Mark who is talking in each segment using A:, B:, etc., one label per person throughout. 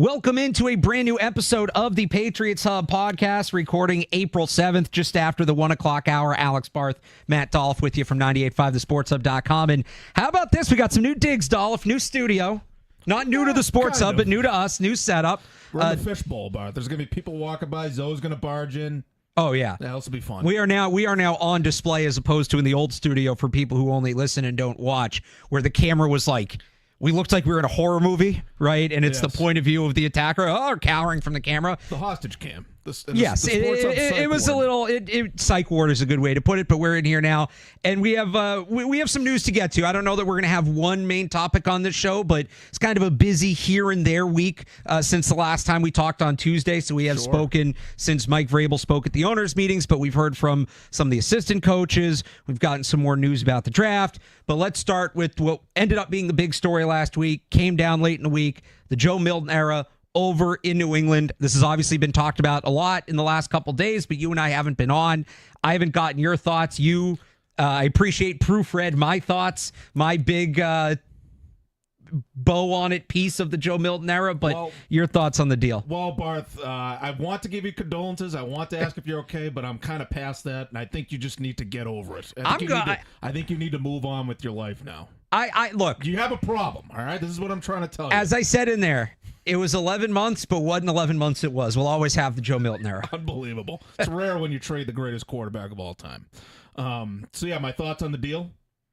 A: Welcome into a brand new episode of the Patriots Hub Podcast, recording April 7th, just after the 1 o'clock hour. Alex Barth, Matt Dolloff with you from 98.5thesportshub.com. And how about this? We got some new digs, Dolloff, new studio. Not new to the Sports Hub, but new to us, new setup.
B: We're in the fishbowl, Barth. There's going to be people walking by. Zoe's going to barge in.
A: Oh, yeah.
B: That'll be fun.
A: We are now on display as opposed to in the old studio for people who only listen and don't watch, where the camera was like, we looked like we were in a horror movie, right? And it's the point of view of the attacker, cowering from the camera.
B: The hostage cam.
A: It was a little. Psych ward is a good way to put it, but we're in here now, and we have some news to get to. I don't know that we're going to have one main topic on this show, but it's kind of a busy here and there week since the last time we talked on Tuesday. So we have spoken since Mike Vrabel spoke at the owners' meetings, but we've heard from some of the assistant coaches. We've gotten some more news about the draft. But let's start with what ended up being the big story last week. Came down late in the week. The Joe Milton era over in New England. This has obviously been talked about a lot in the last couple days, but you and I haven't been on. I haven't gotten your thoughts. I appreciate proofread my thoughts, my big bow on it piece of the Joe Milton era, but your thoughts on the deal.
B: Well, Barth, I want to give you condolences. I want to ask if you're okay, but I'm kind of past that, and I think you just need to get over it. I think you need to move on with your life now.
A: Look.
B: You have a problem, all right? This is what I'm trying to tell you.
A: As I said in there, it was 11 months, but what in 11 months it was. We'll always have the Joe Milton era.
B: Unbelievable. It's rare when you trade the greatest quarterback of all time. My thoughts on the deal?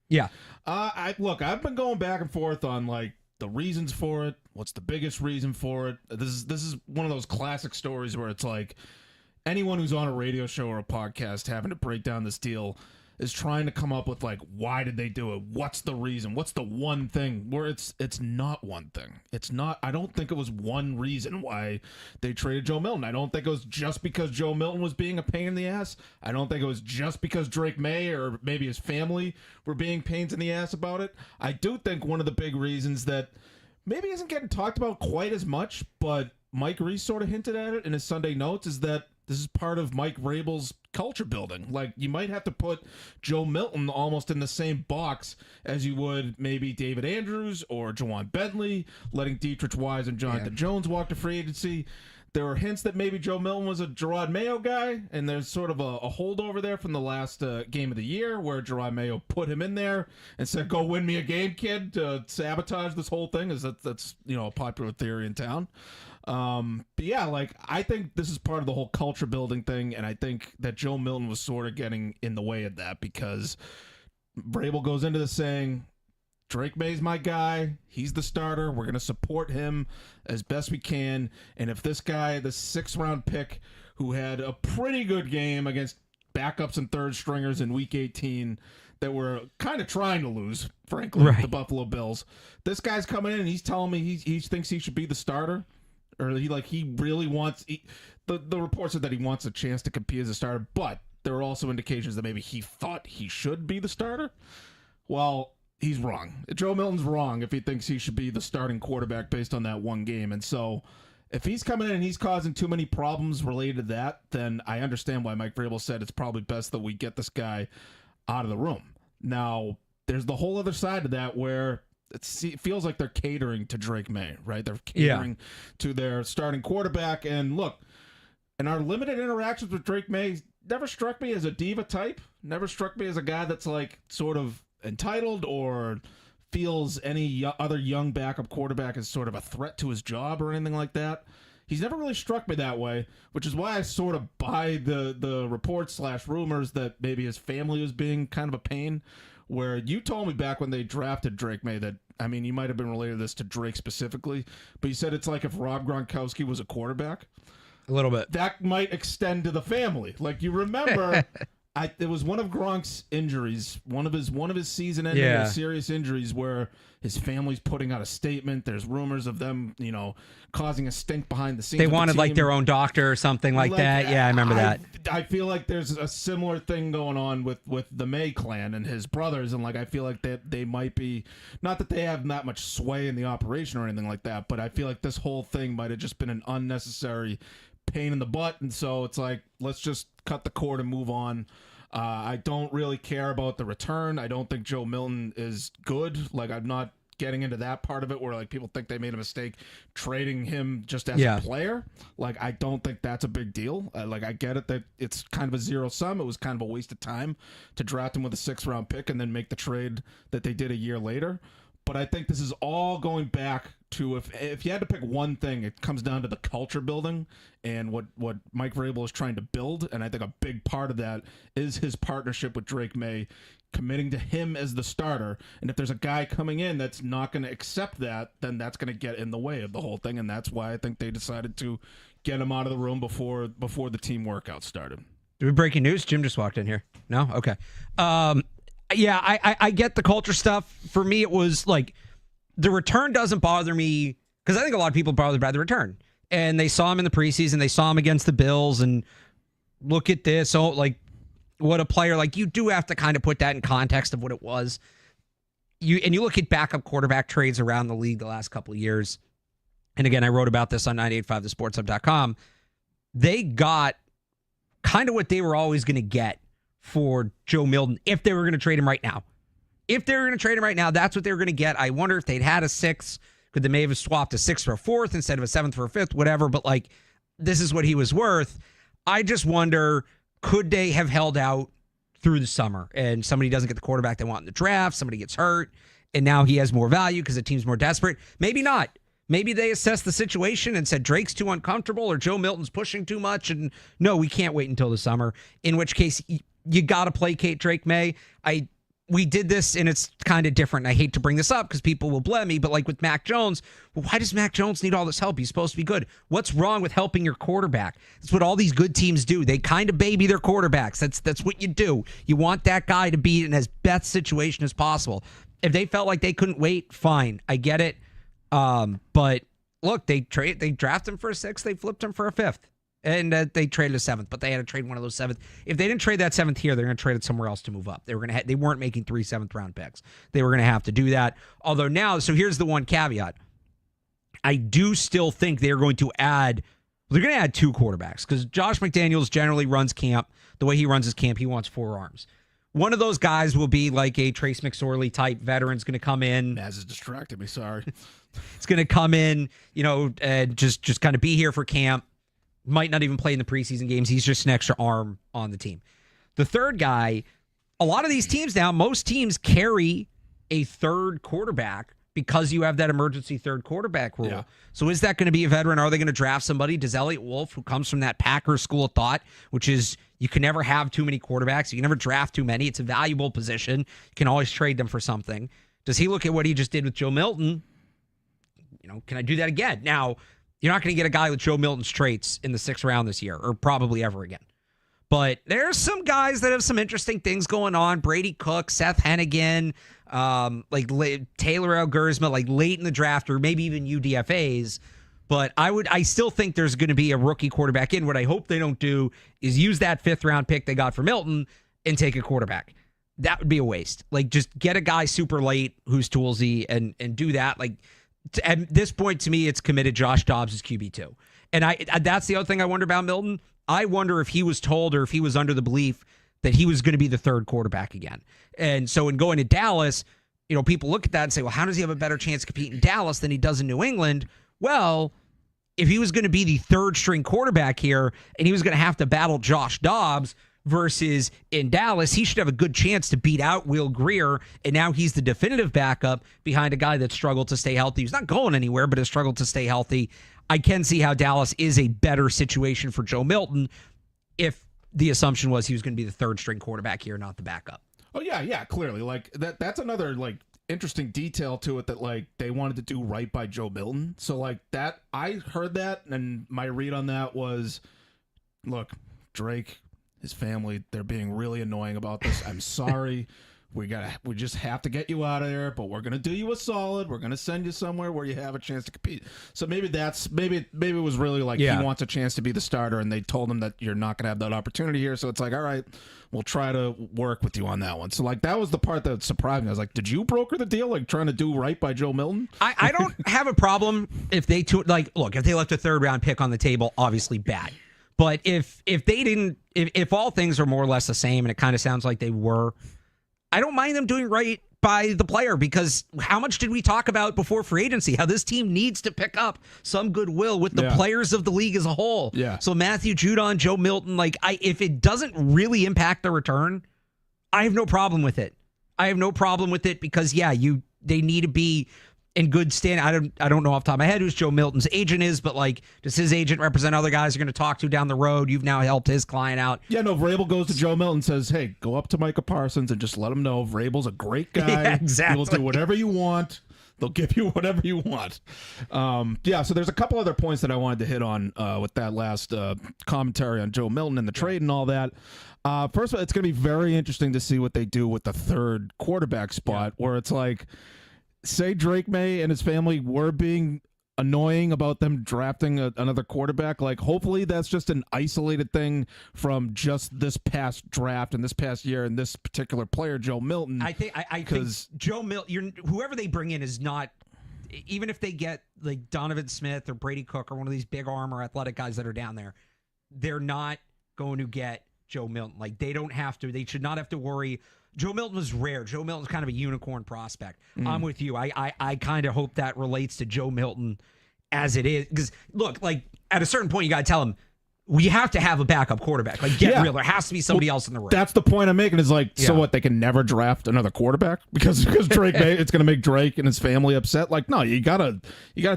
A: Yeah.
B: I've been going back and forth on like the reasons for it. What's the biggest reason for it? This is one of those classic stories where it's like anyone who's on a radio show or a podcast having to break down this deal is trying to come up with like, why did they do it? What's the reason? What's the one thing? Where it's not one thing. It's not. I don't think it was one reason why they traded Joe Milton. I don't think it was just because Joe Milton was being a pain in the ass. I don't think it was just because Drake May or maybe his family were being pains in the ass about it. I do think one of the big reasons that maybe isn't getting talked about quite as much, but Mike Reese sort of hinted at it in his Sunday notes, is that this is part of Mike Vrabel's culture building. Like, you might have to put Joe Milton almost in the same box as you would maybe David Andrews or Jawan Bentley, letting Dietrich Wise and Jonathan Jones walk to free agency. There were hints that maybe Joe Milton was a Gerard Mayo guy, and there's sort of a holdover there from the last game of the year where Gerard Mayo put him in there and said, go win me a game, kid, to sabotage this whole thing. That's a popular theory in town. I think this is part of the whole culture building thing, and I think that Joe Milton was sort of getting in the way of that because Vrabel goes into this saying, Drake May's my guy. He's the starter. We're going to support him as best we can. And if this guy, the 6th-round pick who had a pretty good game against backups and third stringers in Week 18 that were kind of trying to lose, frankly, the Buffalo Bills, this guy's coming in and he's telling me he thinks he should be the starter. Or he really wants the report said that he wants a chance to compete as a starter, but there are also indications that maybe he thought he should be the starter. Well, he's wrong. Joe Milton's wrong if he thinks he should be the starting quarterback based on that one game. And so if he's coming in and he's causing too many problems related to that, then I understand why Mike Vrabel said it's probably best that we get this guy out of the room. Now, there's the whole other side of that where it feels like they're catering to Drake May, right? They're catering to their starting quarterback. And look, in our limited interactions with Drake May, never struck me as a diva type. Never struck me as a guy that's like sort of entitled or feels any other young backup quarterback is sort of a threat to his job or anything like that. He's never really struck me that way, which is why I sort of buy the reports / rumors that maybe his family was being kind of a pain. Where you told me back when they drafted Drake May that, I mean, you might have been related this to Drake specifically, but you said it's like if Rob Gronkowski was a quarterback.
A: A little bit.
B: That might extend to the family. Like, you remember, it was one of Gronk's injuries, one of his season-ending serious injuries where his family's putting out a statement. There's rumors of them, causing a stink behind the scenes.
A: They wanted like their own doctor or something like that. Yeah, I remember that.
B: I feel like there's a similar thing going on with the May clan and his brothers, and like I feel like that they might be, not that they have that much sway in the operation or anything like that, but I feel like this whole thing might have just been an unnecessary pain in the butt, and so it's like, let's just cut the cord and move on. I don't really care about the return. I don't think Joe Milton is good. Like, I'm not getting into that part of it where like people think they made a mistake trading him just as a player. Like, I don't think that's a big deal. Like, I get it that it's kind of a zero sum. It was kind of a waste of time to draft him with a 6th round pick and then make the trade that they did a year later. But I think this is all going back to if you had to pick one thing, it comes down to the culture building and what Mike Vrabel is trying to build. And I think a big part of that is his partnership with Drake May, committing to him as the starter. And if there's a guy coming in that's not going to accept that, then that's going to get in the way of the whole thing. And that's why I think they decided to get him out of the room before the team workout started.
A: Do we breaking news? Jim just walked in here. No? Okay. Yeah, I get the culture stuff. For me, it was like the return doesn't bother me because I think a lot of people bothered by the return. And they saw him in the preseason. They saw him against the Bills. And look at this. Oh, like, what a player. Like, you do have to kind of put that in context of what it was. You look at backup quarterback trades around the league the last couple of years. And again, I wrote about this on 985thesportshub.com. They got kind of what they were always going to get for Joe Milton if they were going to trade him right now. If they were going to trade him right now, that's what they were going to get. I wonder if they'd had a 6th. Could they maybe have swapped a 6th for a 4th instead of a 7th for a 5th, whatever. But, like, this is what he was worth. I just wonder, could they have held out through the summer and somebody doesn't get the quarterback they want in the draft, somebody gets hurt, and now he has more value because the team's more desperate? Maybe not. Maybe they assessed the situation and said Drake's too uncomfortable or Joe Milton's pushing too much, and no, we can't wait until the summer, in which case you got to placate Drake May. We did this, and it's kind of different. I hate to bring this up because people will blame me, but like with Mac Jones, well, why does Mac Jones need all this help? He's supposed to be good. What's wrong with helping your quarterback? That's what all these good teams do. They kind of baby their quarterbacks. That's what you do. You want that guy to be in as best situation as possible. If they felt like they couldn't wait, fine. I get it. But look, they drafted him for a 6th. They flipped him for a 5th. And they traded a 7th, but they had to trade one of those 7th. If they didn't trade that 7th here, they're going to trade it somewhere else to move up. They weren't making 3 7th-round picks. They were going to have to do that. Although now, so here's the one caveat. I do still think they're going to add 2 quarterbacks because Josh McDaniels generally runs camp. The way he runs his camp, he wants 4 arms. One of those guys will be like a Trace McSorley type veteran's going to come in.
B: Maz has distracted me, sorry.
A: It's going to come in, just kind of be here for camp. Might not even play in the preseason games. He's just an extra arm on the team. The third guy, a lot of these teams now, most teams carry a 3rd quarterback because you have that emergency 3rd quarterback rule. Yeah. So is that going to be a veteran? Are they going to draft somebody? Does Elliott Wolf, who comes from that Packers school of thought, which is you can never have too many quarterbacks. You can never draft too many. It's a valuable position. You can always trade them for something. Does he look at what he just did with Joe Milton? Can I do that again? Now, you're not going to get a guy with Joe Milton's traits in the 6th round this year, or probably ever again. But there's some guys that have some interesting things going on. Brady Cook, Seth Hennigan, Taylor Algersma, like late in the draft, or maybe even UDFAs. But I still think there's going to be a rookie quarterback in. What I hope they don't do is use that 5th-round pick they got for Milton and take a quarterback. That would be a waste. Like, just get a guy super late who's toolsy and do that. Like, at this point, to me, it's committed Josh Dobbs as QB2. And that's the other thing I wonder about Milton. I wonder if he was told or if he was under the belief that he was going to be the 3rd quarterback again. And so in going to Dallas, people look at that and say, well, how does he have a better chance to compete in Dallas than he does in New England? Well, if he was going to be the 3rd-string quarterback here and he was going to have to battle Josh Dobbs versus in Dallas, he should have a good chance to beat out Will Grier, and now he's the definitive backup behind a guy that struggled to stay healthy. He's not going anywhere, but has struggled to stay healthy. I can see how Dallas is a better situation for Joe Milton if the assumption was he was going to be the 3rd-string quarterback here, not the backup.
B: Oh, yeah, clearly. Like, that's another, interesting detail to it that, they wanted to do right by Joe Milton. So, that, I heard that, and my read on that was, look, Drake, his family, they're being really annoying about this. I'm sorry. We just have to get you out of there, but we're gonna do you a solid. We're gonna send you somewhere where you have a chance to compete. So maybe it was really he wants a chance to be the starter, and they told him that you're not gonna have that opportunity here. So it's like, all right, we'll try to work with you on that one. So that was the part that surprised me. I was like, did you broker the deal, trying to do right by Joe Milton?
A: I don't have a problem if they if they left a 3rd-round pick on the table, obviously bad. But if they didn't, if all things are more or less the same, and it kind of sounds like they were, I don't mind them doing right by the player, because how much did we talk about before free agency? How this team needs to pick up some goodwill with the players of the league as a whole.
B: Yeah.
A: So Matthew Judon, Joe Milton, if it doesn't really impact the return, I have no problem with it. I have no problem with it because they need to be in good stand. I don't know off the top of my head who's Joe Milton's agent is, but does his agent represent other guys you're going to talk to down the road? You've now helped his client out.
B: Yeah, no, Vrabel goes to Joe Milton and says, hey, go up to Micah Parsons and just let him know Vrabel's a great guy.
A: Yeah, exactly.
B: He will do whatever you want. They'll give you whatever you want. So there's a couple other points that I wanted to hit on with that last commentary on Joe Milton and the trade and all that. First of all, it's going to be very interesting to see what they do with the third quarterback spot, where it's say Drake May and his family were being annoying about them drafting another quarterback. Hopefully that's just an isolated thing from just this past draft and this past year and this particular player, Joe Milton.
A: I think Joe Milton, whoever they bring in is not, even if they get Donovan Smith or Brady Cook or one of these big arm or athletic guys that are down there, they're not going to get Joe Milton. They should not have to worry. Joe Milton was rare. Joe Milton's kind of a unicorn prospect. I'm with you. I kind of hope that relates to Joe Milton as it is. Because, look, at a certain point, you got to tell him, we have to have a backup quarterback. Get real. There has to be somebody else in the room.
B: That's the point I'm making is so what, they can never draft another quarterback? Because Drake May, it's going to make Drake and his family upset. No, you gotta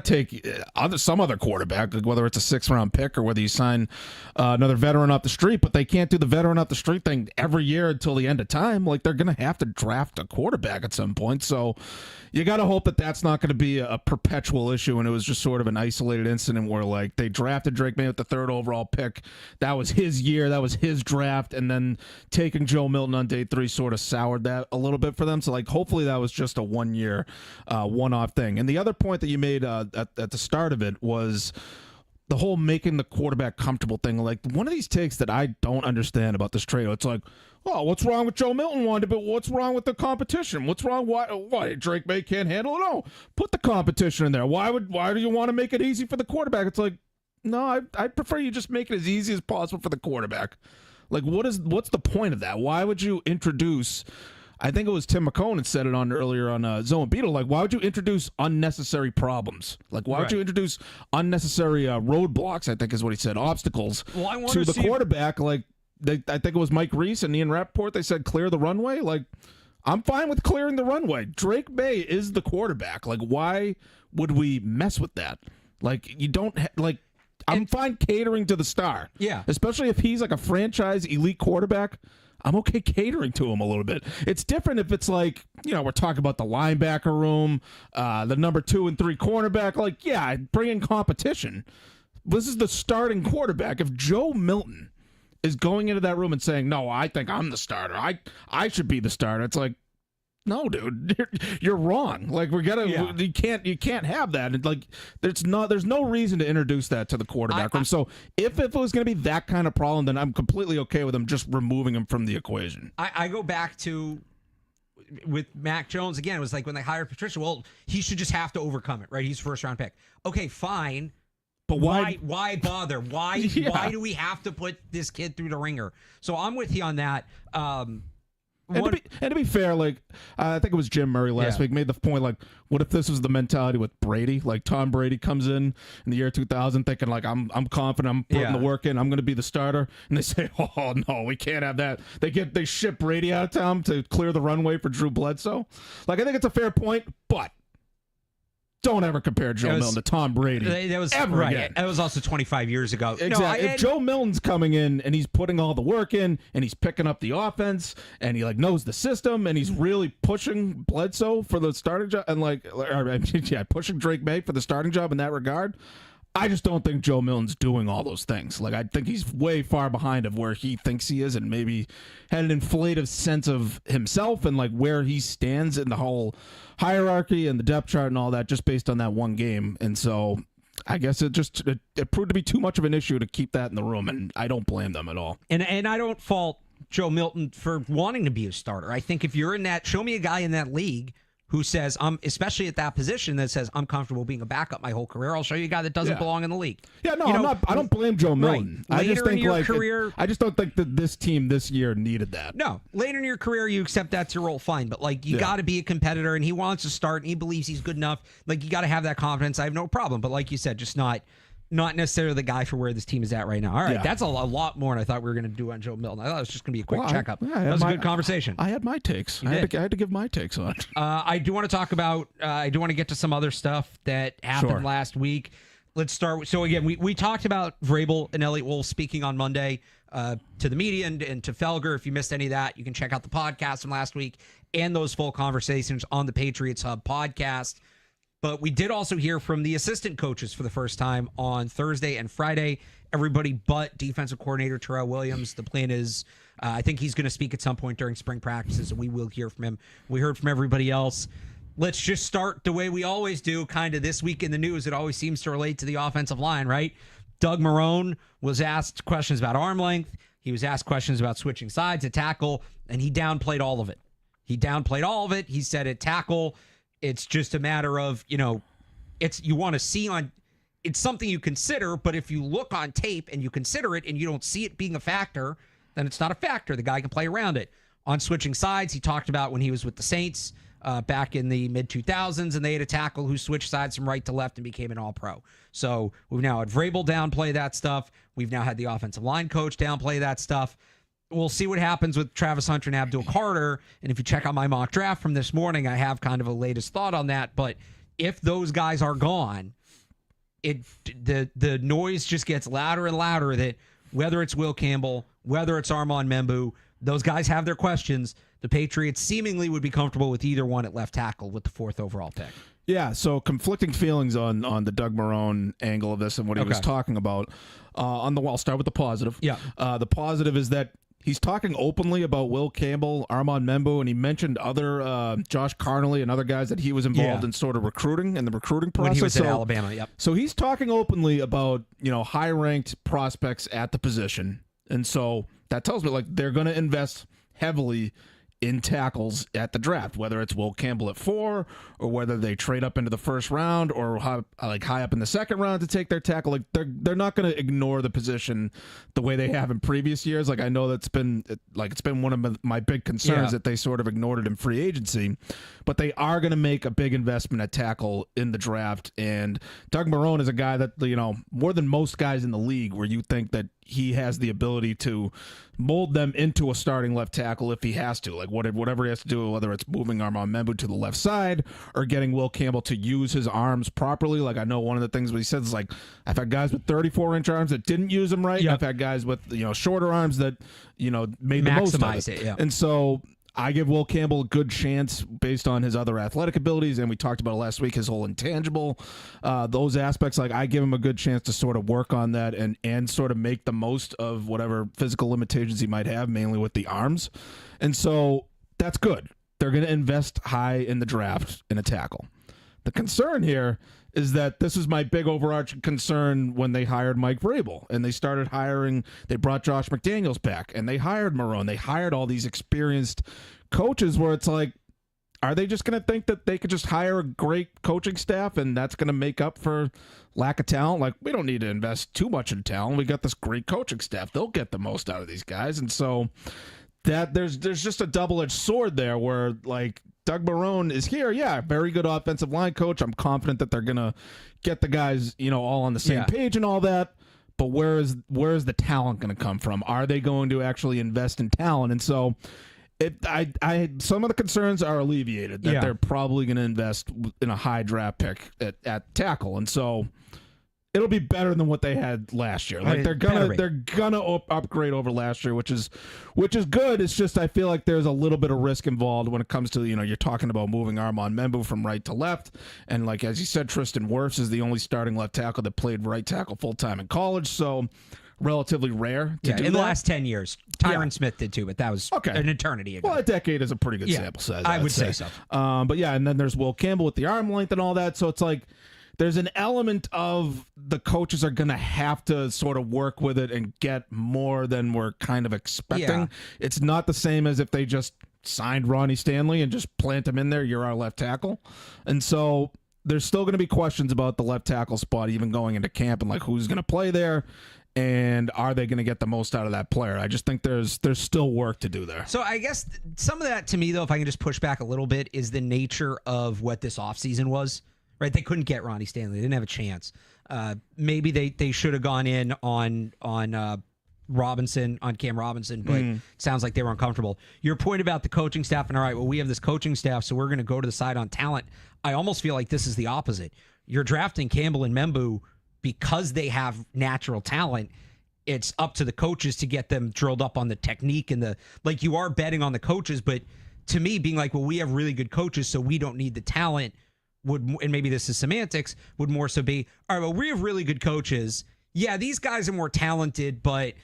B: take some other quarterback, whether it's a 6th-round pick or whether you sign another veteran off the street. But they can't do the veteran off the street thing every year until the end of time. They're going to have to draft a quarterback at some point. So you got to hope that that's not going to be a perpetual issue, and it was just sort of an isolated incident where they drafted Drake May with the 3rd overall pick. That was his year, that was his draft, and then taking Joe Milton on day 3 sort of soured that a little bit for them. So hopefully that was just a 1-year one-off thing. And the other point that you made at the start of it was the whole making the quarterback comfortable thing. One of these takes that I don't understand about this trade, it's oh, what's wrong with Joe Milton wanted, but what's wrong with the competition? What's wrong? Why Drake May can't handle it? No, put the competition in there. Why do you want to make it easy for the quarterback? It's no, I prefer you just make it as easy as possible for the quarterback. What's the point of that? Why would you introduce? I think it was Tim McCone that said it earlier on Zone Beetle. Why would you introduce unnecessary problems? Why would you introduce unnecessary roadblocks? I think is what he said, obstacles to the quarterback. I think it was Mike Reese and Ian Rappaport. They said clear the runway. I'm fine with clearing the runway. Drake May is the quarterback. Why would we mess with that? You don't I'm fine catering to the star. Yeah. Especially if he's a franchise elite quarterback. I'm okay catering to him a little bit. It's different if it's we're talking about the linebacker room, the number 2 and 3 cornerback. Bring in competition. This is the starting quarterback. If Joe Milton is going into that room and saying, no, I think I'm the starter. I should be the starter. It's no, dude, you're wrong. You can't have that. And there's no reason to introduce that to the quarterback room. So if it was going to be that kind of problem, then I'm completely okay with him just removing him from the equation.
A: I go back to with Mac Jones again. It was when they hired Patricia. Well, he should just have to overcome it, right? He's a 1st-round pick. Okay, fine. But why bother? Why do we have to put this kid through the ringer? So I'm with you on that.
B: And to be fair, I think it was Jim Murray last week made the point, what if this was the mentality with Brady? Tom Brady comes in the year 2000 thinking, I'm confident, I'm putting the work in, I'm going to be the starter. And they say, oh, no, we can't have that. They ship Brady out of town to clear the runway for Drew Bledsoe. I think it's a fair point, but don't ever compare Joe Milton to Tom Brady.
A: That was
B: ever again.
A: That was also 25 years ago.
B: Exactly. If Joe Milton's coming in and he's putting all the work in and he's picking up the offense and he knows the system and he's really pushing Bledsoe for the starting job and pushing Drake May for the starting job in that regard, I just don't think Joe Milton's doing all those things. I think he's way far behind of where he thinks he is and maybe had an inflated sense of himself and where he stands in the whole hierarchy and the depth chart and all that just based on that one game. And so I guess it proved to be too much of an issue to keep that in the room, and I don't blame them at all.
A: And I don't fault Joe Milton for wanting to be a starter. I think if you're in that, show me a guy in that league who says, especially at that position that says, I'm comfortable being a backup my whole career. I'll show you a guy that doesn't belong in the league.
B: Yeah, no, I'm not. I don't blame Joe Milton.
A: Right.
B: I just think
A: I
B: just don't think that this team this year needed that.
A: No, later in your career, you accept that's your role, fine. But you got to be a competitor, and he wants to start, and he believes he's good enough. You got to have that confidence. I have no problem. But like you said, just not necessarily the guy for where this team is at right now. All right, that's a lot more than I thought we were going to do on Joe Milton. I thought it was just going to be a quick checkup. That was a good conversation.
B: I had my takes. I had to give my takes on it.
A: I do want to talk about, I do want to get to some other stuff that happened last week. Let's start with, so again, we talked about Vrabel and Elliott Wolf speaking on Monday to the media and to Felger. If you missed any of that, you can check out the podcast from last week and those full conversations on the Patriots Hub podcast. But we did also hear from the assistant coaches for the first time on Thursday and Friday. Everybody but defensive coordinator Terrell Williams. The plan is, I think he's going to speak at some point during spring practices, and we will hear from him. We heard from everybody else. Let's just start the way we always do, kind of this week in the news. It always seems to relate to the offensive line, right? Doug Marrone was asked questions about arm length. He was asked questions about switching sides at tackle, and he downplayed all of it. He said at tackle, it's just a matter of, you want to see it's something you consider, but if you look on tape and you consider it and you don't see it being a factor, then it's not a factor. The guy can play around it. On switching sides, he talked about when he was with the Saints back in the mid-2000s, and they had a tackle who switched sides from right to left and became an all-pro. So we've now had Vrabel downplay that stuff. We've now had the offensive line coach downplay that stuff. We'll see what happens with Travis Hunter and Abdul Carter. And if you check out my mock draft from this morning, I have kind of a latest thought on that. But if those guys are gone, the noise just gets louder and louder that whether it's Will Campbell, whether it's Armand Membu, those guys have their questions. The Patriots seemingly would be comfortable with either one at left tackle with the 4th overall pick.
B: Yeah, so conflicting feelings on the Doug Marrone angle of this and what he was talking about. I'll start with the positive.
A: Yeah.
B: The positive is that he's talking openly about Will Campbell, Armand Membu, and he mentioned other Josh Carnley and other guys that he was involved in sort of recruiting in the recruiting process.
A: When he was at Alabama, yep.
B: So he's talking openly about, high-ranked prospects at the position. And so that tells me they're going to invest heavily in tackles at the draft, whether it's Will Campbell at 4 or whether they trade up into the first round or high up in the second round to take their tackle. They're not going to ignore the position the way they have in previous years. I know that's been it's been one of my big concerns that they sort of ignored it in free agency, but they are going to make a big investment at tackle in the draft. And Doug Marrone is a guy that, more than most guys in the league where you think that he has the ability to mold them into a starting left tackle if he has to, whatever he has to do, whether it's moving Armand Membu to the left side or getting Will Campbell to use his arms properly. I know one of the things he says is I've had guys with 34-inch arms that didn't use them right. Yep. I've had guys with shorter arms that made the most of it.
A: Yeah.
B: And so I give Will Campbell a good chance based on his other athletic abilities, and we talked about it last week, his whole intangible, those aspects. I give him a good chance to sort of work on that and sort of make the most of whatever physical limitations he might have, mainly with the arms. And so that's good. They're going to invest high in the draft in a tackle. The concern here is that this is my big overarching concern when they hired Mike Vrabel and they started hiring, they brought Josh McDaniels back and they hired Marrone. They hired all these experienced coaches where it's are they just going to think that they could just hire a great coaching staff and that's going to make up for lack of talent? We don't need to invest too much in talent. We got this great coaching staff. They'll get the most out of these guys. And so that there's just a double-edged sword there where Doug Marrone is here. Yeah, very good offensive line coach. I'm confident that they're going to get the guys, all on the same page and all that. But where is the talent going to come from? Are they going to actually invest in talent? And so some of the concerns are alleviated that they're probably going to invest in a high draft pick at tackle. And so it'll be better than what they had last year. They're gonna upgrade over last year, which is good. It's just I feel like there's a little bit of risk involved when it comes to you're talking about moving Armand Membu from right to left, and as you said, Tristan Wirfs is the only starting left tackle that played right tackle full time in college, so relatively rare to do
A: in
B: that.
A: The last 10 years. Tyron Smith did too, but that was an eternity ago.
B: Well, a decade is a pretty good sample size.
A: I would say so.
B: But and then there's Will Campbell with the arm length and all that, so it's there's an element of the coaches are going to have to sort of work with it and get more than we're kind of expecting. Yeah. It's not the same as if they just signed Ronnie Stanley and just plant him in there. You're our left tackle. And so there's still going to be questions about the left tackle spot even going into camp and like who's going to play there and are they going to get the most out of that player. I just think there's still work to do there.
A: So I guess some of that to me, though, if I can just push back a little bit, is the nature of what this offseason was. Right? They couldn't get Ronnie Stanley. They didn't have a chance. Maybe they should have gone in on Robinson, on Cam Robinson, but it sounds like they were uncomfortable. Your point about the coaching staff, and all right, well, we have this coaching staff, so we're going to go to the side on talent. I almost feel like this is the opposite. You're drafting Campbell and Membu because they have natural talent. It's up to the coaches to get them drilled up on the technique and like you are betting on the coaches, but to me, being like, well, we have really good coaches, so we don't need the talent and maybe this is semantics, would more so be, all right, well, we have really good coaches. Yeah, these guys are more talented, but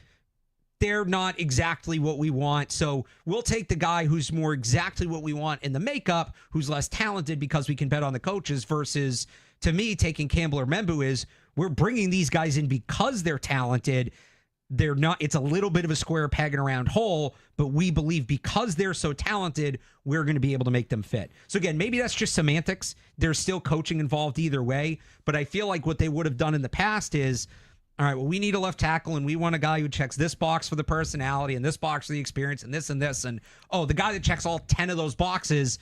A: they're not exactly what we want. So we'll take the guy who's more exactly what we want in the makeup, who's less talented because we can bet on the coaches versus, to me, taking Campbell or Membu is we're bringing these guys in because they're talented. They're not, it's a little bit of a square peg in a round hole, but we believe because they're so talented, we're going to be able to make them fit. So again, maybe that's just semantics. There's still coaching involved either way, but I feel like what they would have done in the past is, all right, well, we need a left tackle and we want a guy who checks this box for the personality and this box for the experience and this and this. And, oh, the guy that checks all 10 of those boxes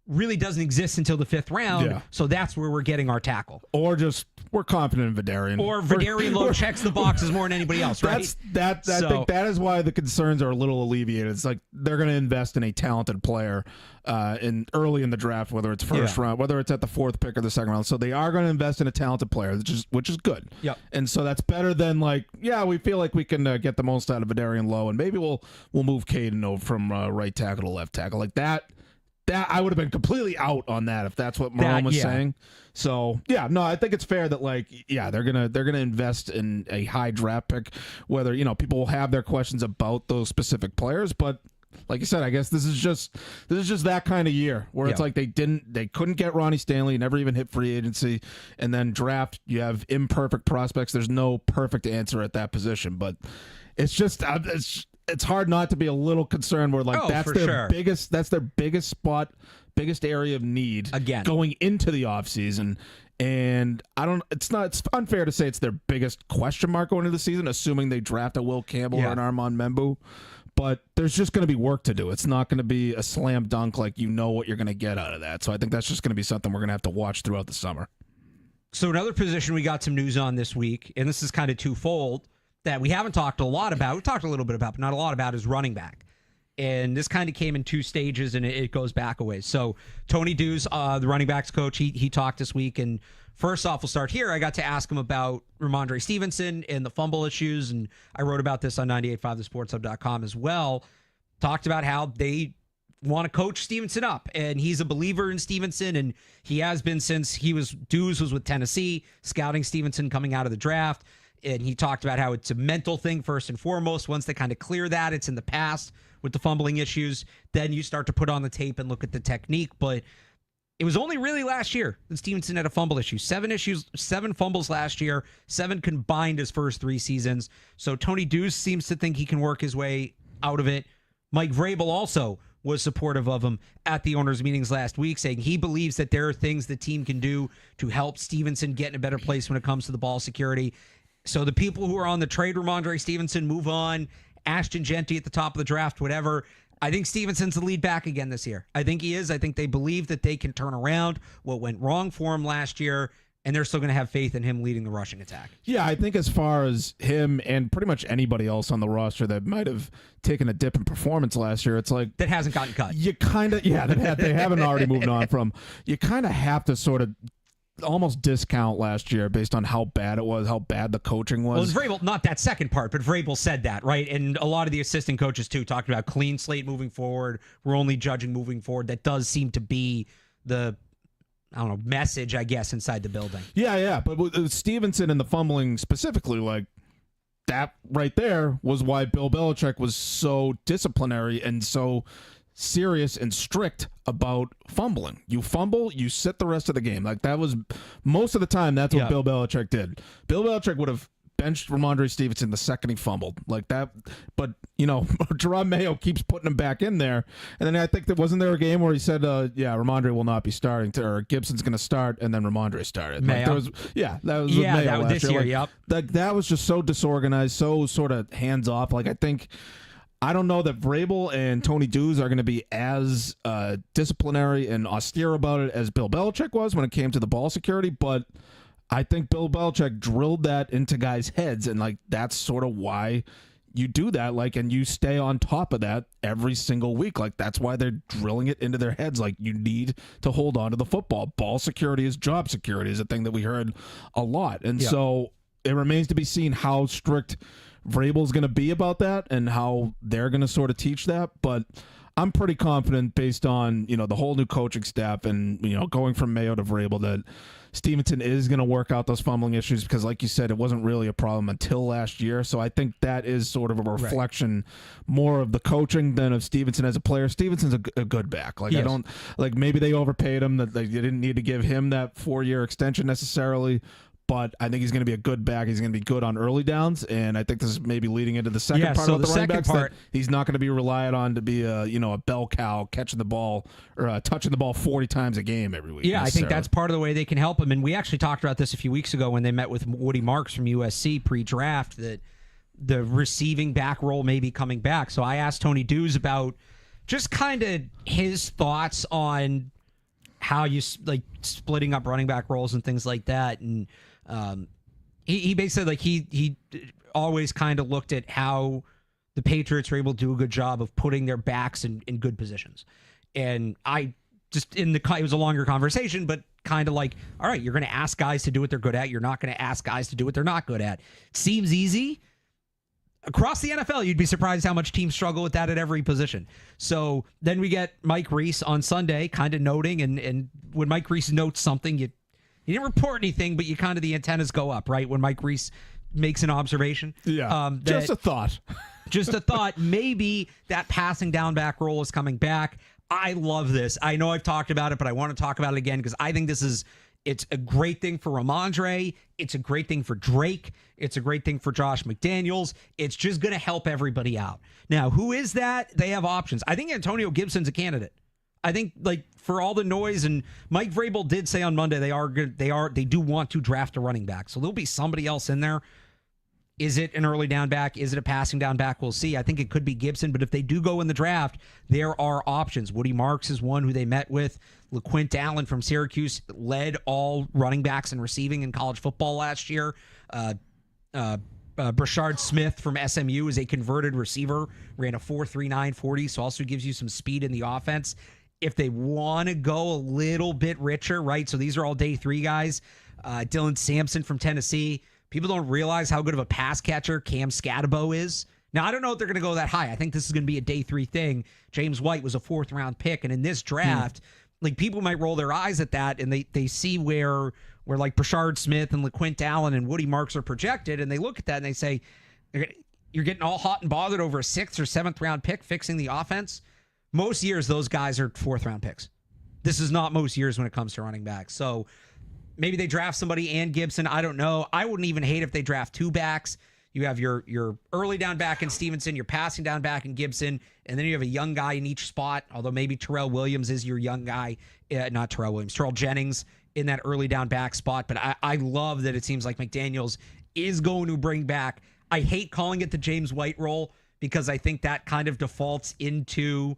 A: really doesn't exist until the 5th round. Yeah. So that's where we're getting our tackle.
B: Or just we're confident in Vidarian.
A: Or Vidarian Lowe checks the boxes more than anybody else, right?
B: I think that is why the concerns are a little alleviated. It's like they're going to invest in a talented player early in the draft, whether it's first round, whether it's at the 4th pick or the 2nd round. So they are going to invest in a talented player, which is good.
A: Yep.
B: And so that's better than like, we feel like we can get the most out of Vidarian Lowe, and maybe we'll move Caden over from right tackle to left tackle like that. That I would have been completely out on that if that's what Marone was saying. So I think it's fair that they're gonna invest in a high draft pick. Whether people will have their questions about those specific players, but like you said, I guess this is just that kind of year where it's like they couldn't get Ronnie Stanley, never even hit free agency, and then draft. You have imperfect prospects. There's no perfect answer at that position, but it's just it's hard not to be a little concerned where that's their biggest spot, biggest area of need
A: again
B: going into the offseason. And it's unfair to say it's their biggest question mark going into the season, assuming they draft a Will Campbell or an Armand Membu. But there's just going to be work to do. It's not going to be a slam dunk like what you're going to get out of that. So I think that's just going to be something we're going to have to watch throughout the summer.
A: So another position we got some news on this week, and this is kind of twofold, that we haven't talked a lot about. We talked a little bit about, but not a lot about, is running back. And this kind of came in 2 stages, and it goes back a ways. So Tony Dews, the running backs coach, he talked this week. And first off, we'll start here. I got to ask him about Ramondre Stevenson and the fumble issues, and I wrote about this on 98.5thesportshub.com as well. Talked about how they want to coach Stevenson up, and he's a believer in Stevenson, and he has been since Dews was with Tennessee, scouting Stevenson coming out of the draft. And he talked about how it's a mental thing first and foremost. Once they kind of clear that, it's in the past with the fumbling issues. Then you start to put on the tape and look at the technique. But it was only really last year that Stevenson had a fumble issue. 7 fumbles last year, 7 combined his first 3 seasons. So Tony Dews seems to think he can work his way out of it. Mike Vrabel also was supportive of him at the owners' meetings last week, saying he believes that there are things the team can do to help Stevenson get in a better place when it comes to the ball security. So the people who are on the trade Ramondre Stevenson, move on. Ashton Genty at the top of the draft, whatever. I think Stevenson's the lead back again this year. I think he is. I think they believe that they can turn around what went wrong for him last year, and they're still going to have faith in him leading the rushing attack. Yeah, I think as far as him and pretty much anybody else on the roster that might have taken a dip in performance last year, it's like... that hasn't gotten cut. You kind of... Yeah, they haven't already moved on from. You kind of have to sort of almost discount last year based on how bad it was, how bad the coaching was. Well, it was Vrabel, not that second part, but Vrabel said that, right? And a lot of the assistant coaches, too, talked about clean slate moving forward. We're only judging moving forward. That does seem to be the, message, I guess, inside the building. Yeah. But with Stevenson and the fumbling specifically, like, that right there was why Bill Belichick was so disciplinary and so serious and strict about fumbling. You fumble, you sit the rest of the game. Like, that was most of the time that's what Bill Belichick did. Bill Belichick would have
B: benched Ramondre Stevenson the second he fumbled like that. But, Jerome Mayo keeps putting him back in there. And then I think wasn't there a game where he said, Ramondre will not be starting or Gibson's going to start, and then Ramondre started.
A: Mayo.
B: That was with Mayo
A: that was
B: last
A: this year, yep.
B: That was just so disorganized, so sort of hands off. Like, I don't know that Vrabel and Tony Dews are going to be as disciplinary and austere about it as Bill Belichick was when it came to the ball security, but I think Bill Belichick drilled that into guys' heads, and like that's sort of why you do that, like, and you stay on top of that every single week. Like, that's why they're drilling it into their heads. Like, you need to hold on to the football. Ball security is job security is a thing that we heard a lot. And so it remains to be seen how strict Vrabel's going to be about that and how they're going to sort of teach that. But I'm pretty confident based on, the whole new coaching staff and, going from Mayo to Vrabel that Stevenson is going to work out those fumbling issues because, like you said, it wasn't really a problem until last year. So I think that is sort of a reflection more of the coaching than of Stevenson as a player. Stevenson's a good back. Like, yes. Maybe they overpaid him, that they didn't need to give him that 4-year extension necessarily. But I think he's going to be a good back. He's going to be good on early downs, and I think this is maybe leading into the second part of the running backs. That he's not going to be relied on to be a bell cow catching the ball or touching the ball 40 times a game every week.
A: Yeah, I think that's part of the way they can help him. And we actually talked about this a few weeks ago when they met with Woody Marks from USC pre-draft that the receiving back role may be coming back. So I asked Tony Dews about just kind of his thoughts on how you like splitting up running back roles and things like that, and he basically like he always kind of looked at how the Patriots were able to do a good job of putting their backs in good positions. And I just it was a longer conversation, but kind of like, all right, you're going to ask guys to do what they're good at. You're not going to ask guys to do what they're not good at. Seems easy. Across the NFL, you'd be surprised how much teams struggle with that at every position. So then we get Mike Reese on Sunday kind of noting, and when Mike Reese notes something, you didn't report anything, but you kind of the antennas go up, right? When Mike Reese makes an observation.
B: Yeah, just a thought.
A: Just a thought. Maybe that passing down back role is coming back. I love this. I know I've talked about it, but I want to talk about it again because I think it's a great thing for Ramondre. It's a great thing for Drake. It's a great thing for Josh McDaniels. It's just going to help everybody out. Now, who is that? They have options. I think Antonio Gibson's a candidate. I think, like, for all the noise, and Mike Vrabel did say on Monday they do want to draft a running back. So there'll be somebody else in there. Is it an early down back? Is it a passing down back? We'll see. I think it could be Gibson, but if they do go in the draft, there are options. Woody Marks is one who they met with. LaQuint Allen from Syracuse led all running backs in receiving in college football last year. Brashard Smith from SMU is a converted receiver, ran a 4.39 40, so also gives you some speed in the offense. If they want to go a little bit richer, right? So these are all day 3 guys. Dylan Sampson from Tennessee. People don't realize how good of a pass catcher Cam Scatabo is. Now, I don't know if they're going to go that high. I think this is going to be a day 3 thing. James White was a 4th round pick, and in this draft, like, people might roll their eyes at that, and they see where like Brashard Smith and LaQuint Allen and Woody Marks are projected, and they look at that and they say, you're getting all hot and bothered over a 6th or 7th round pick fixing the offense. Most years, those guys are 4th round picks. This is not most years when it comes to running backs. So maybe they draft somebody and Gibson. I don't know. I wouldn't even hate if they draft 2 backs. You have your early down back in Stevenson, your passing down back in Gibson, and then you have a young guy in each spot, although maybe Terrell Williams is your young guy. Not Terrell Williams, Terrell Jennings in that early down back spot. But I love that it seems like McDaniels is going to bring back. I hate calling it the James White role because I think that kind of defaults into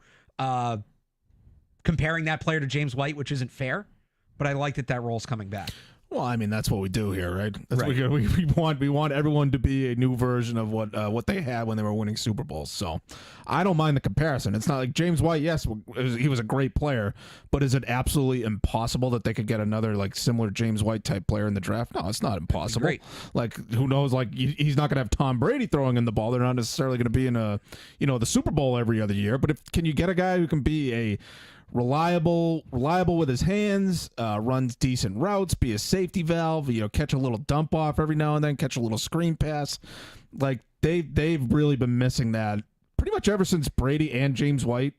A: comparing that player to James White, which isn't fair. But I like that role's coming back.
B: Well, I mean, that's what we do here, right? That's
A: right.
B: What we want everyone to be a new version of what they had when they were winning Super Bowls. So I don't mind the comparison. It's not like James White, yes, he was a great player, but is it absolutely impossible that they could get another like similar James White type player in the draft? No, it's not impossible.
A: Great.
B: Like, who knows? Like, he's not going to have Tom Brady throwing in the ball. They're not necessarily going to be in the Super Bowl every other year. But can you get a guy who can be a reliable with his hands, runs decent routes, be a safety valve, catch a little dump off every now and then, catch a little screen pass. Like they've really been missing that pretty much ever since Brady and James White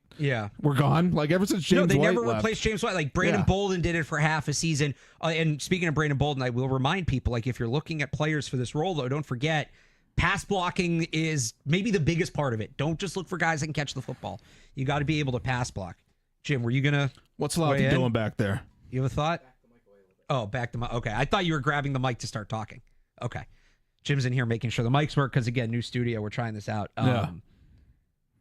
B: were gone. Like ever since James White
A: they never
B: left.
A: replaced James White. Like Brandon Bolden did it for half a season. And speaking of Brandon Bolden, I will remind people, like if you're looking at players for this role, though, don't forget pass blocking is maybe the biggest part of it. Don't just look for guys that can catch the football. You got to be able to pass block. Jim, were you gonna?
B: What's Lofty doing back there?
A: You have a thought? Back the mic. Okay, I thought you were grabbing the mic to start talking. Okay, Jim's in here making sure the mics work because again, new studio. We're trying this out.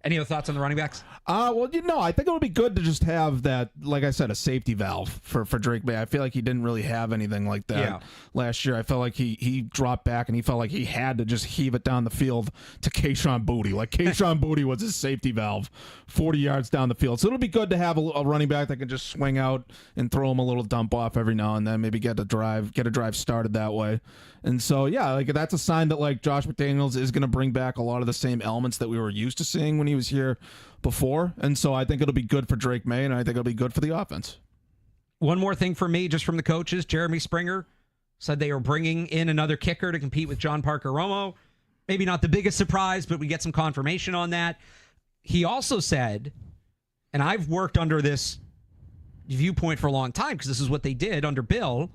A: Any other thoughts on the running backs?
B: Well, I think it would be good to just have that, like I said, a safety valve for Drake May. I feel like he didn't really have anything like that last year. I felt like he dropped back and he felt like he had to just heave it down the field to Kayshon Boutte. Like Kayshon Boutte was his safety valve 40 yards down the field. So it'll be good to have a running back that can just swing out and throw him a little dump off every now and then, maybe get a drive started that way. And so, like that's a sign that like Josh McDaniels is going to bring back a lot of the same elements that we were used to seeing when he was here before. And so I think it'll be good for Drake May, and I think it'll be good for the offense.
A: One more thing for me, just from the coaches, Jeremy Springer said they are bringing in another kicker to compete with John Parker Romo. Maybe not the biggest surprise, but we get some confirmation on that. He also said, and I've worked under this viewpoint for a long time because this is what they did under Bill.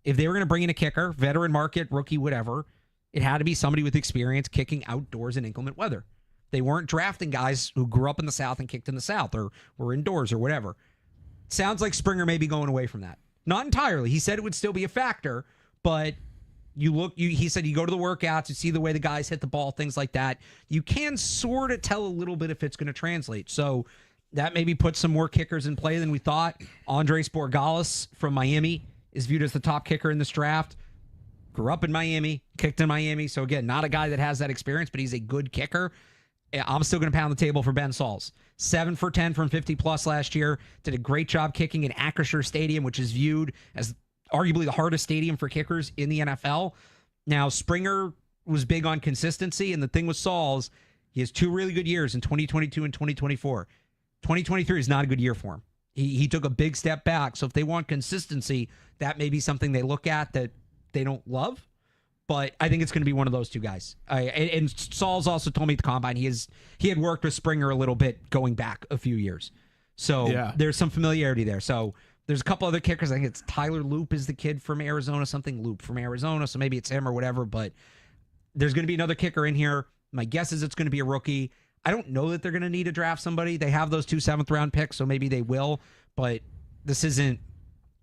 A: If they were going to bring in a kicker, veteran market, rookie, whatever, it had to be somebody with experience kicking outdoors in inclement weather. They weren't drafting guys who grew up in the South and kicked in the South or were indoors or whatever. Sounds like Springer may be going away from that. Not entirely. He said it would still be a factor, but he said you go to the workouts, you see the way the guys hit the ball, things like that. You can sort of tell a little bit if it's going to translate. So that maybe puts some more kickers in play than we thought. Andres Borregales from Miami is viewed as the top kicker in this draft. Grew up in Miami, kicked in Miami. So again, not a guy that has that experience, but he's a good kicker. I'm still going to pound the table for Ben Sauls. 7 for 10 from 50-plus last year. Did a great job kicking in Acrisure Stadium, which is viewed as arguably the hardest stadium for kickers in the NFL. Now, Springer was big on consistency, and the thing with Sauls, he has 2 really good years in 2022 and 2024. 2023 is not a good year for him. He took a big step back, so if they want consistency, that may be something they look at that they don't love. But I think it's going to be one of those two guys. And Sauls also told me at the Combine he had worked with Springer a little bit going back a few years. So there's some familiarity there. So there's a couple other kickers. I think it's Tyler Loop is the kid from Arizona, something Loop from Arizona. So maybe it's him or whatever. But there's going to be another kicker in here. My guess is it's going to be a rookie. I don't know that they're going to need to draft somebody. They have those 2 7th-round picks, so maybe they will. But this isn't,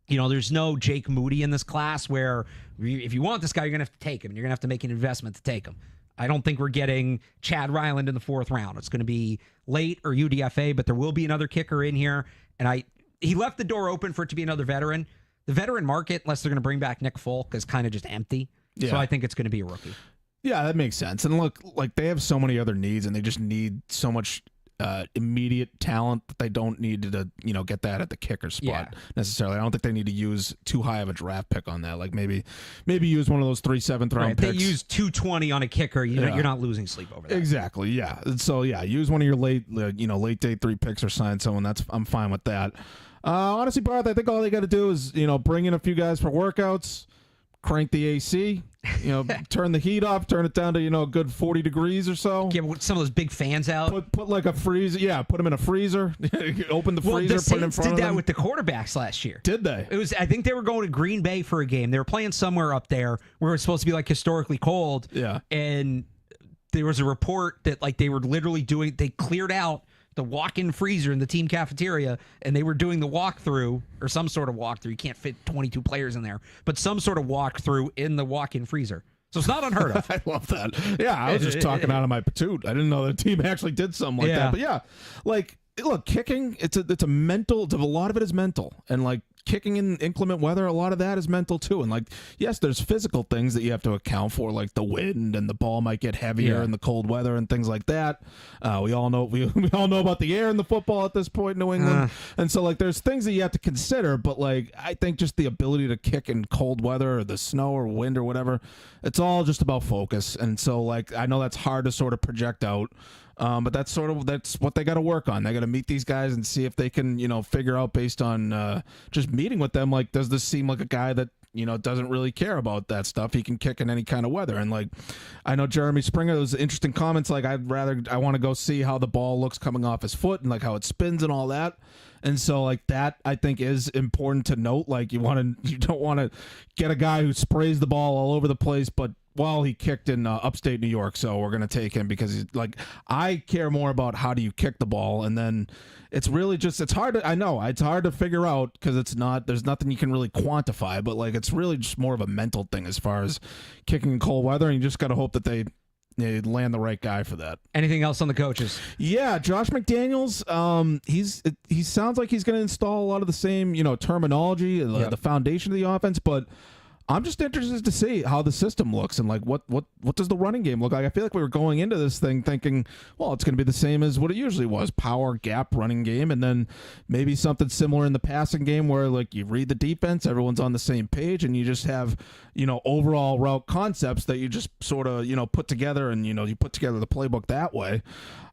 A: there's no Jake Moody in this class where if you want this guy, you're going to have to take him. You're going to have to make an investment to take him. I don't think we're getting Chad Ryland in the 4th round. It's going to be late or UDFA, but there will be another kicker in here. And he left the door open for it to be another veteran. The veteran market, unless they're going to bring back Nick Folk, is kind of just empty. Yeah. So I think it's going to be a rookie. Yeah,
B: that makes sense. And look, like they have so many other needs, and they just need so much immediate talent that they don't need to get that at the kicker spot necessarily. I don't think they need to use too high of a draft pick on that. Like maybe use one of those 3 7th-round picks.
A: They use 220 on a kicker. You're not losing sleep over that.
B: Exactly. Yeah. So use one of your late day 3 picks or sign someone. I'm fine with that. Honestly, Barth, I think all they got to do is bring in a few guys for workouts, crank the AC. Turn the heat off, turn it down to, a good 40 degrees or so.
A: Get some of those big fans out.
B: Put like a freezer. Yeah, put them in a freezer. Open the freezer,
A: the Saints
B: put it in front of them.
A: did that with the quarterbacks last year.
B: Did they?
A: I think they were going to Green Bay for a game. They were playing somewhere up there where it was supposed to be like historically cold.
B: Yeah.
A: And there was a report that like they were literally they cleared out the walk-in freezer in the team cafeteria, and they were doing the walkthrough or some sort of walkthrough. You can't fit 22 players in there, but some sort of walkthrough in the walk-in freezer. So it's not unheard of.
B: I love that. Yeah, I was just talking out of my patoot. I didn't know the team actually did something like that. But yeah, like look, kicking, it's a mental. A lot of it is mental, and like kicking in inclement weather, a lot of that is mental too. And like, yes, there's physical things that you have to account for, like the wind and the ball might get heavier in the cold weather and things like that. We all know about the air in the football at this point in New England, and so like there's things that you have to consider. But like, I think just the ability to kick in cold weather or the snow or wind or whatever, it's all just about focus. And so like, I know that's hard to sort of project out. But that's what they got to work on. They got to meet these guys and see if they can, figure out based on just meeting with them. Like, does this seem like a guy that doesn't really care about that stuff. He can kick in any kind of weather. And like, I know Jeremy Springer, those interesting comments. Like, I want to go see how the ball looks coming off his foot and like how it spins and all that. And so like that, I think, is important to note. Like, you don't want to get a guy who sprays the ball all over the place, but he kicked in upstate New York, so we're going to take him because he's like, I care more about how do you kick the ball. And then it's really just, it's hard to figure out because there's nothing you can really quantify, but like, it's really just more of a mental thing as far as kicking in cold weather. And you just got to hope that they land the right guy for that.
A: Anything else on the coaches?
B: Yeah, Josh McDaniels. He sounds like he's going to install a lot of the same, terminology, the foundation of the offense. But I'm just interested to see how the system looks and like what does the running game look like. I feel like we were going into this thing thinking, well, it's going to be the same as what it usually was, power gap running game, and then maybe something similar in the passing game where like you read the defense, everyone's on the same page, and you just have overall route concepts that you just sort of put together, and you put together the playbook that way.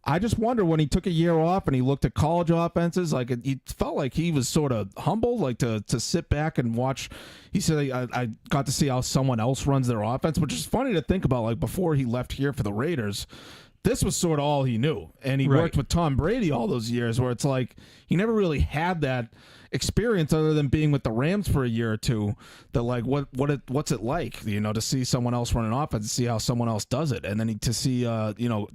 B: I just wonder when he took a year off and he looked at college offenses, like he felt like he was sort of humble, like to sit back and watch. He said, I got to see how someone else runs their offense, which is funny to think about. Like before he left here for the Raiders, this was sort of all he knew. And he worked with Tom Brady all those years where it's like he never really had that experience other than being with the Rams for a year or two. That like what's it like, to see someone else run an offense, see how someone else does it, and then to see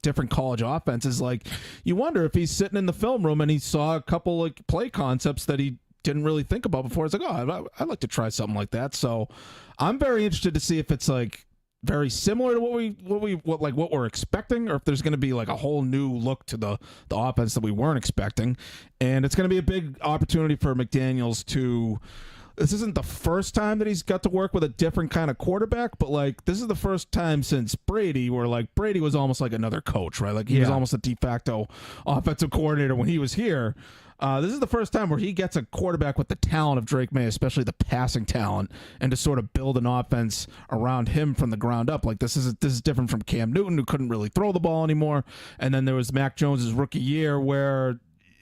B: different college offenses. Like you wonder if he's sitting in the film room and he saw a couple like play concepts that he didn't really think about before. It's like, oh, I'd like to try something like that. So I'm very interested to see if it's like very similar to what we're expecting, or if there's going to be like a whole new look to the offense that we weren't expecting. And it's going to be a big opportunity for McDaniels to. This isn't the first time that he's got to work with a different kind of quarterback, but like this is the first time since Brady where like Brady was almost like another coach, right? Like he was almost a de facto offensive coordinator when he was here. This is the first time where he gets a quarterback with the talent of Drake May, especially the passing talent, and to sort of build an offense around him from the ground up. Like this is different from Cam Newton, who couldn't really throw the ball anymore. And then there was Mac Jones's rookie year where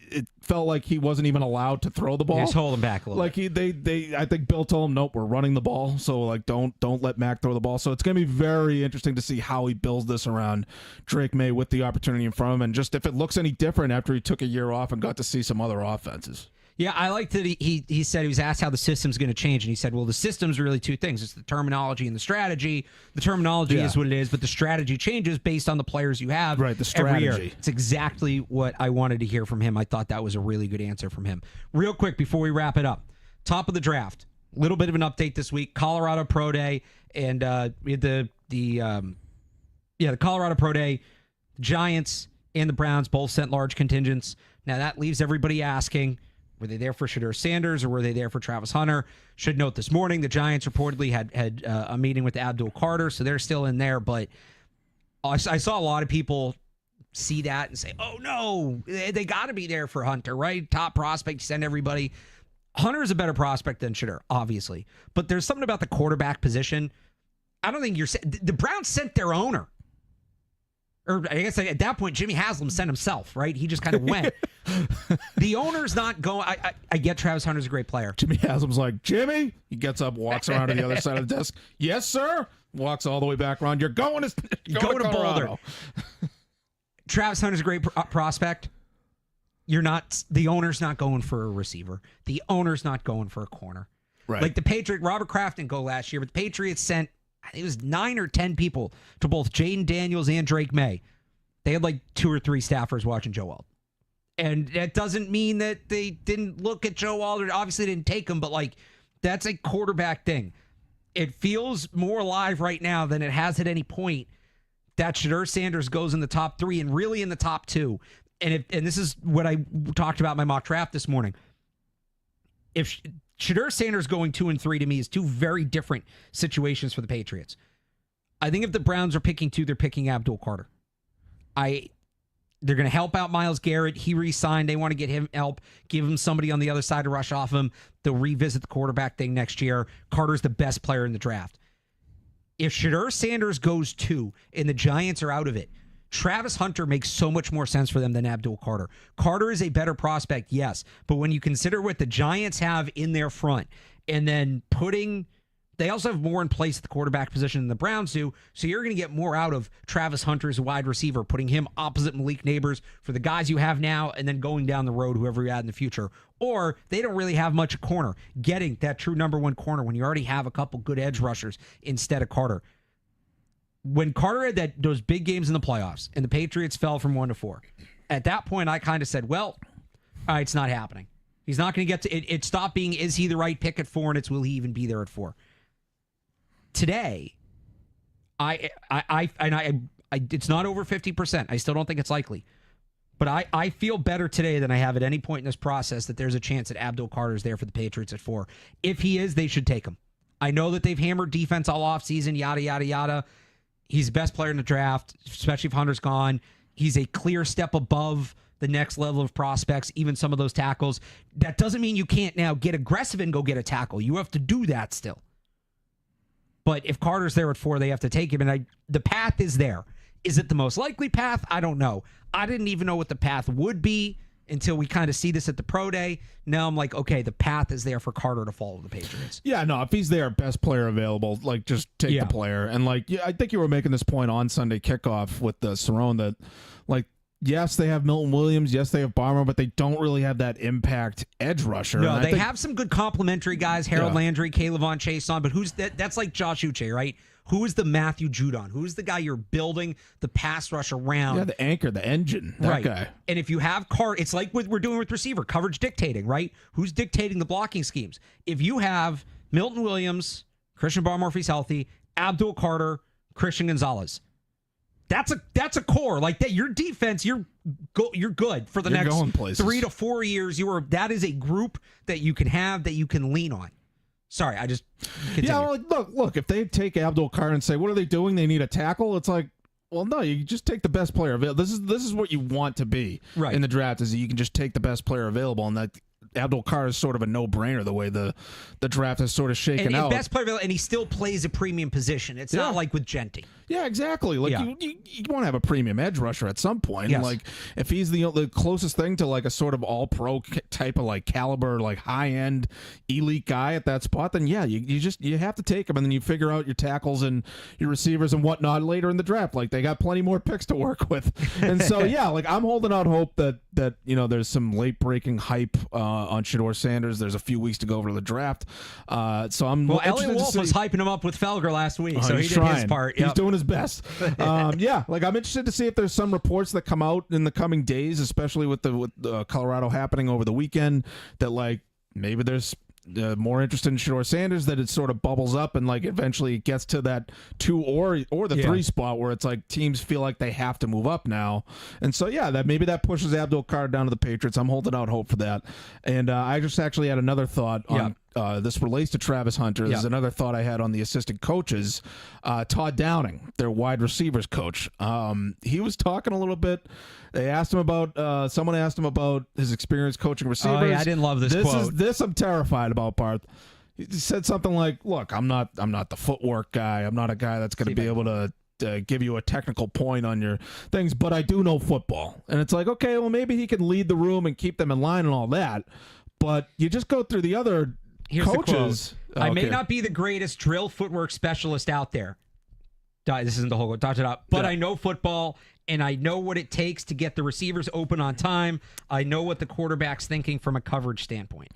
B: it felt like he wasn't even allowed to throw the ball.
A: Just hold him back a little.
B: Like I think Bill told him, nope, we're running the ball. So like, don't let Mac throw the ball. So it's going to be very interesting to see how he builds this around Drake May with the opportunity in front of him, and just if it looks any different after he took a year off and got to see some other offenses.
A: Yeah, I liked that he said he was asked how the system's going to change, and he said, well, the system's really two things. It's the terminology and the strategy. The terminology is what it is, but the strategy changes based on the players you have
B: the strategy.
A: every year. It's exactly what I wanted to hear from him. I thought that was a really good answer from him. Real quick, before we wrap it up, top of the draft, a little bit of an update this week. Colorado Pro Day, and we had the Colorado Pro Day, Giants and the Browns both sent large contingents. Now that leaves everybody asking, were they there for Shedeur Sanders or were they there for Travis Hunter? Should note this morning the Giants reportedly had a meeting with Abdul Carter, so they're still in there. But I saw a lot of people see that and say, oh, no, they got to be there for Hunter, right? Top prospect, send everybody. Hunter is a better prospect than Shedeur, obviously. But there's something about the quarterback position. I don't think the Browns sent their owner. Or I guess at that point, Jimmy Haslam sent himself, right? He just kind of went. The owner's not going. I get Travis Hunter's a great player.
B: Jimmy Haslam's like, Jimmy? He gets up, walks around to the other side of the desk. Yes, sir. Walks all the way back around. You're going to
A: Boulder. Travis Hunter's a great prospect. The owner's not going for a receiver. The owner's not going for a corner.
B: Right.
A: Like the Patriots, Robert Kraft didn't go last year, but the Patriots sent, I think it was 9 or 10 people to both Jaden Daniels and Drake May. They had like 2 or 3 staffers watching Joe Wald. And that doesn't mean that they didn't look at Joe Wald or obviously didn't take him, but like that's a quarterback thing. It feels more alive right now than it has at any point that Shedeur Sanders goes in the top 3 and really in the top 2. And this is what I talked about in my mock draft this morning. If Shedeur Sanders going 2 and 3 to me is 2 very different situations for the Patriots. I think if the Browns are picking 2, they're picking Abdul Carter. They're going to help out Myles Garrett. He re-signed. They want to get him help, give him somebody on the other side to rush off him. They'll revisit the quarterback thing next year. Carter's the best player in the draft. If Shedeur Sanders goes 2 and the Giants are out of it, Travis Hunter makes so much more sense for them than Abdul Carter. Carter is a better prospect, yes, but when you consider what the Giants have in their front and then putting They also have more in place at the quarterback position than the Browns do, so you're going to get more out of Travis Hunter as a wide receiver, putting him opposite Malik Neighbors for the guys you have now and then going down the road, whoever you add in the future. Or they don't really have much at corner, getting that true number one corner when you already have a couple good edge rushers instead of Carter. When Carter had those big games in the playoffs and the Patriots fell from 1-4, at that point I kind of said, well, all right, it's not happening. He's not going to get to it. It stopped being, is he the right pick at 4, and it's will he even be there at 4. Today, it's not over 50%. I still don't think it's likely. But I feel better today than I have at any point in this process that there's a chance that Abdul Carter's there for the Patriots at 4. If he is, they should take him. I know that they've hammered defense all offseason, yada, yada, yada. He's the best player in the draft, especially if Hunter's gone. He's a clear step above the next level of prospects, even some of those tackles. That doesn't mean you can't now get aggressive and go get a tackle. You have to do that still. But if Carter's there at 4, they have to take him. And the path is there. Is it the most likely path? I don't know. I didn't even know what the path would be until we kind of see this at the pro day. Now I'm like, okay, the path is there for Carter to follow the Patriots.
B: Yeah, no, if he's there, best player available, like just take the player. And like, I think you were making this point on Sunday kickoff with the Cerrone that like, yes, they have Milton Williams. Yes, they have Barmer, but they don't really have that impact edge rusher.
A: No, they have some good complementary guys, Harold Landry, Caleb Von Chason, but who's that? That's like Josh Uche, right? Who is the Matthew Judon? Who's the guy you're building the pass rush around?
B: Yeah, the anchor, the engine, that guy.
A: And if you have Carter, it's like what we're doing with receiver, coverage dictating, right? Who's dictating the blocking schemes? If you have Milton Williams, Christian Barmore if he's healthy, Abdul Carter, Christian Gonzalez, that's a core like that. Your defense, you're good for the next 3 to 4 years. That is a group that you can have, that you can lean on. Sorry, I just continue.
B: Yeah. Well, look. If they take Abdul Carter and say, "What are they doing? They need a tackle." It's like, well, no. You just take the best player available. This is what you want to be in the draft. Is that you can just take the best player available, and that Abdul Carter is sort of a no-brainer the way the draft has sort of shaken out.
A: Best player available, and he still plays a premium position. It's not like with Genty.
B: Yeah, exactly. Like you want to have a premium edge rusher at some point.
A: Yes.
B: Like if he's the closest thing to like a sort of all-pro type of like caliber, like high-end elite guy at that spot, then yeah, you have to take him, and then you figure out your tackles and your receivers and whatnot later in the draft. Like they got plenty more picks to work with, and so yeah, like I'm holding out hope that there's some late-breaking hype on Shedeur Sanders. There's a few weeks to go over to the draft, so I'm
A: Elliot Wolf was hyping him up with Felger last week, so he did his part.
B: He's doing his best. Like I'm interested to see if there's some reports that come out in the coming days, especially with the Colorado happening over the weekend, that like maybe there's more interested in Shedeur Sanders, that it sort of bubbles up and like eventually it gets to that 2 or the 3 spot where it's like teams feel like they have to move up now. And so yeah, that maybe that pushes Abdul Carter down to the Patriots. I'm holding out hope for that. And I just actually had another thought on this relates to Travis Hunter. This is another thought I had on the assistant coaches. Todd Downing, their wide receivers coach. He was talking a little bit. They asked him about someone asked him about his experience coaching receivers.
A: Oh, yeah, I didn't love this quote.
B: This I'm terrified about, Barth. He said something like, "Look, I'm not the footwork guy. I'm not a guy that's going to be able to give you a technical point on your things, but I do know football." And it's like, okay, well maybe he can lead the room and keep them in line and all that, but you just go through the other coaches.
A: I may not be the greatest drill footwork specialist out there. This isn't the whole quote. But I know football, and I know what it takes to get the receivers open on time. I know what the quarterback's thinking from a coverage standpoint.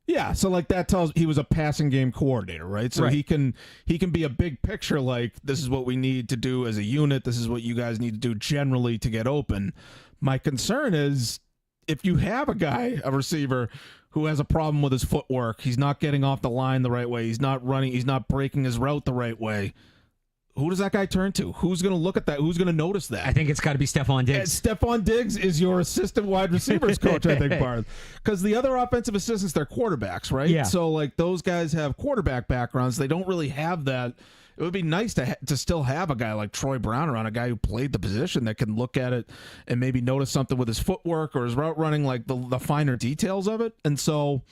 B: Yeah, so like that tells he was a passing game coordinator, right? So he can be a big picture, like this is what we need to do as a unit. This is what you guys need to do generally to get open. My concern is if you have a receiver who has a problem with his footwork, he's not getting off the line the right way, he's not running, he's not breaking his route the right way. Who does that guy turn to? Who's going to look at that? Who's going to notice that?
A: I think it's got to be Stephon Diggs.
B: Stephon Diggs is your assistant wide receivers coach, I think, Barth. Because the other offensive assistants, they're quarterbacks, right?
A: Yeah.
B: So, like, those guys have quarterback backgrounds. They don't really have that. It would be nice to still have a guy like Troy Brown around, a guy who played the position that can look at it and maybe notice something with his footwork or his route running, like the finer details of it. And so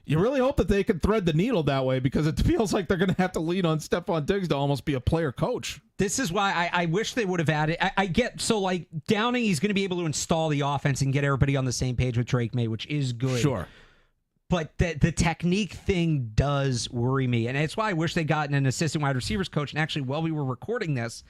B: you really hope that they can thread the needle that way, because it feels like they're going to have to lean on Stephon Diggs to almost be a player coach.
A: This is why I wish they would have added. I get, so like Downing, he's going to be able to install the offense and get everybody on the same page with Drake May, which is good.
B: Sure.
A: But the technique thing does worry me. And it's why I wish they'd gotten an assistant wide receivers coach. And actually, while we were recording this,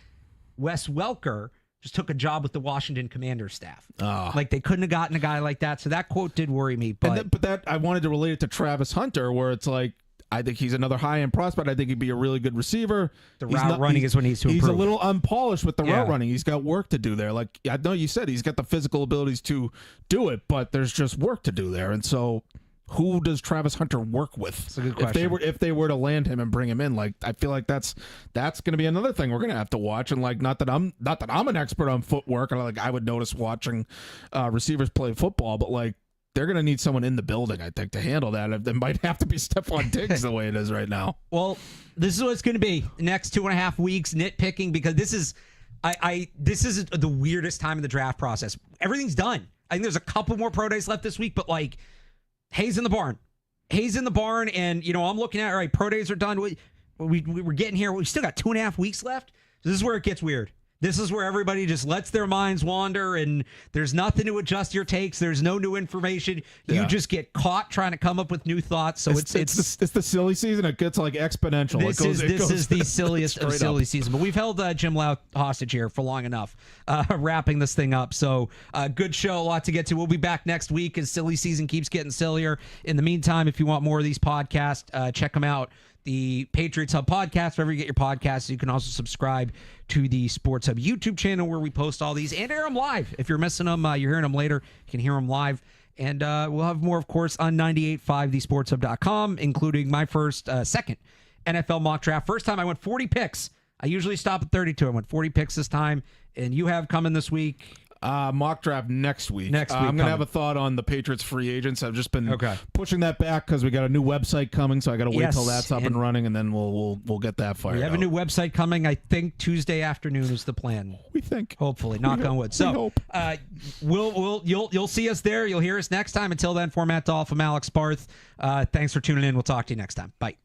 A: Wes Welker just took a job with the Washington Commanders staff. Like, they couldn't have gotten a guy like that. So that quote did worry me. But
B: that I wanted to relate it to Travis Hunter, where it's like, I think he's another high-end prospect. I think he'd be a really good receiver.
A: The route running is what needs to improve.
B: He's a little unpolished with the route running. He's got work to do there. Like, I know you said he's got the physical abilities to do it, but there's just work to do there. And so, who does Travis Hunter work with?
A: That's a good question.
B: If they were to land him and bring him in, like, I feel like that's going to be another thing we're going to have to watch. And like, not that I'm an expert on footwork, and like I would notice watching receivers play football, but like, they're going to need someone in the building, I think, to handle that. It might have to be Stephon Diggs the way it is right now.
A: Well, this is what it's going to be. Next 2.5 weeks, nitpicking, because this is the weirdest time in the draft process. Everything's done. I think there's a couple more pro days left this week, but like, Hayes in the barn. And, I'm looking at, all right, pro days are done. We're getting here. We still got 2.5 weeks left. So this is where it gets weird. This is where everybody just lets their minds wander, and there's nothing to adjust your takes. There's no new information. You just get caught trying to come up with new thoughts. So it's
B: the silly season. It gets like exponential.
A: This is the silliest of silly season. But we've held Jim Lau hostage here for long enough, wrapping this thing up. So good show, a lot to get to. We'll be back next week as silly season keeps getting sillier. In the meantime, if you want more of these podcasts, check them out. The Patriots Hub Podcast, wherever you get your podcasts. You can also subscribe to the Sports Hub YouTube channel where we post all these and air them live. If you're missing them, you're hearing them later. You can hear them live. And we'll have more, of course, on 98.5 thesportshub.com, including my second NFL mock draft. First time I went 40 picks. I usually stop at 32. I went 40 picks this time. And you have coming this week.
B: Mock draft next week. I'm going to have a thought on the Patriots free agents. I've just been pushing that back because we got a new website coming, so I got to wait till that's up and running, and then we'll get that fired.
A: We have a new website coming. I think Tuesday afternoon is the plan.
B: We think.
A: Hopefully, knock on wood. So you'll see us there. You'll hear us next time. Until then, for Matt Dolloff, I'm Alex Barth. Thanks for tuning in. We'll talk to you next time. Bye.